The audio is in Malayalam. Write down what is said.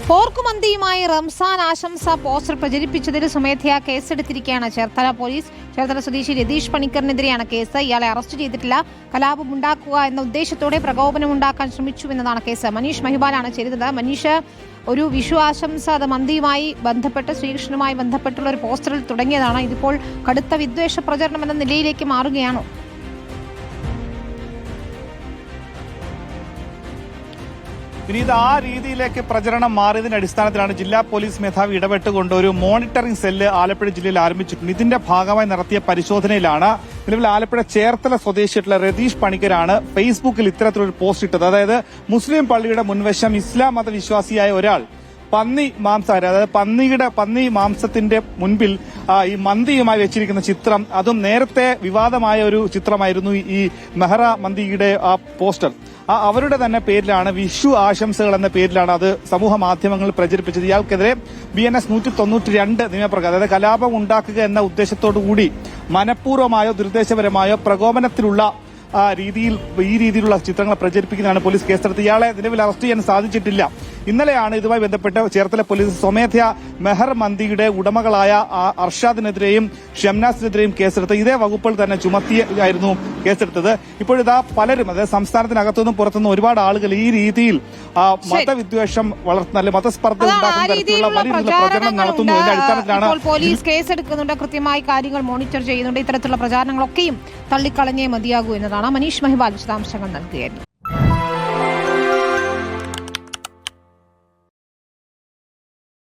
പോർക്കുമന്തിയുമായി റംസാൻ ആശംസ പോസ്റ്റർ പ്രചരിപ്പിച്ചതിൽ സ്വമേധയാ കേസെടുത്തിരിക്കുകയാണ് ചേർത്തല പോലീസ്. ചേർത്തല സ്വദേശി രതീഷ് പണിക്കറിനെതിരെയാണ് കേസ്. ഇയാളെ അറസ്റ്റ് ചെയ്തിട്ടില്ല. കലാപമുണ്ടാക്കുക എന്ന ഉദ്ദേശത്തോടെ പ്രകോപനമുണ്ടാക്കാൻ ശ്രമിച്ചുവെന്നതാണ് കേസ്. മനീഷ് മഹിബാലാണ് ചേരുന്നത്. മനീഷ്, ഒരു വിഷു ആശംസ അത് മന്തിയുമായി ബന്ധപ്പെട്ട് ശ്രീകൃഷ്ണനുമായി ബന്ധപ്പെട്ടുള്ള ഒരു പോസ്റ്ററിൽ തുടങ്ങിയതാണ്. ഇതിപ്പോൾ കടുത്ത വിദ്വേഷ പ്രചരണം എന്ന നിലയിലേക്ക് മാറുകയാണോ? വിനീത്, ആ രീതിയിലേക്ക് പ്രചരണം മാറിയതിന്റെ അടിസ്ഥാനത്തിലാണ് ജില്ലാ പോലീസ് മേധാവി ഇടപെട്ടുകൊണ്ട് ഒരു മോണിറ്ററിംഗ് സെല്ല് ആലപ്പുഴ ജില്ലയിൽ ആരംഭിച്ചിട്ടുണ്ട്. ഇതിന്റെ ഭാഗമായി നടത്തിയ പരിശോധനയിലാണ് നിലവിൽ ആലപ്പുഴ ചേർത്തല സ്വദേശിയായിട്ടുള്ള രതീഷ് പണിക്കരാണ് ഫേസ്ബുക്കിൽ ഇത്തരത്തിലൊരു പോസ്റ്റ് ഇട്ടത്. അതായത് മുസ്ലിം പള്ളിയുടെ മുൻവശം ഇസ്ലാം മതവിശ്വാസിയായ ഒരാൾ പന്നി അതായത് പന്നി മാംസത്തിന്റെ മുൻപിൽ ഈ മന്തിയുമായി വെച്ചിരിക്കുന്ന ചിത്രം, അതും നേരത്തെ വിവാദമായ ഒരു ചിത്രമായിരുന്നു ഈ മെഹ്റ മന്തിയുടെ ആ പോസ്റ്റർ. അവരുടെ തന്നെ പേരിലാണ്, വിഷു ആശംസകൾ എന്ന പേരിലാണ് അത് സമൂഹ മാധ്യമങ്ങളിൽ പ്രചരിപ്പിച്ചത്. ഇയാൾക്കെതിരെ BNS 192 നിയമപ്രകാരം, അതായത് കലാപം ഉണ്ടാക്കുക എന്ന ഉദ്ദേശത്തോടു കൂടി മനഃപൂർവ്വമായോ ദുരുദ്ദേശപരമായോ പ്രകോപനത്തിലുള്ള ഈ രീതിയിലുള്ള ചിത്രങ്ങൾ പ്രചരിപ്പിക്കുന്നതാണ് പോലീസ് കേസെടുത്ത്. ഇയാളെ നിലവിൽ അറസ്റ്റ് ചെയ്യാൻ സാധിച്ചിട്ടില്ല. ഇന്നലെയാണ് ഇതുമായി ബന്ധപ്പെട്ട് ചേർത്തല പോലീസ് സ്വമേധയാ മെഹർ മന്തിയുടെ ഉടമകളായ അർഷാദിനെതിരെയും ഷംനാസിനെതിരെയും കേസെടുത്ത് ഇതേ വകുപ്പുകൾ തന്നെ ചുമത്തിയായിരുന്നു കേസെടുത്തത്. ഇപ്പോഴിതാ പലരും, അതായത് സംസ്ഥാനത്തിനകത്തുനിന്നും പുറത്തുനിന്നും ഒരുപാട് ആളുകൾ ഈ രീതിയിൽ മതവിദ്വേഷം വളർത്തുന്ന, മതസ്പർദ്ധ ഉണ്ടാക്കുന്ന തരത്തിലുള്ള വലിയ പ്രചരണം നടത്തുന്നതിന്റെ അടിസ്ഥാനത്തിലാണ് പോലീസ് കേസെടുക്കുന്നുണ്ട്. കൃത്യമായി കാര്യങ്ങൾ മോണിറ്റർ ചെയ്യുന്നുണ്ട്. ഇത്തരത്തിലുള്ള പ്രചാരണങ്ങളൊക്കെയും തള്ളിക്കളഞ്ഞേ മതിയാകൂ എന്നതാണ്. മനീഷ് മഹിബാൽ വിശദാംശങ്ങൾ നൽകുകയായിരുന്നു.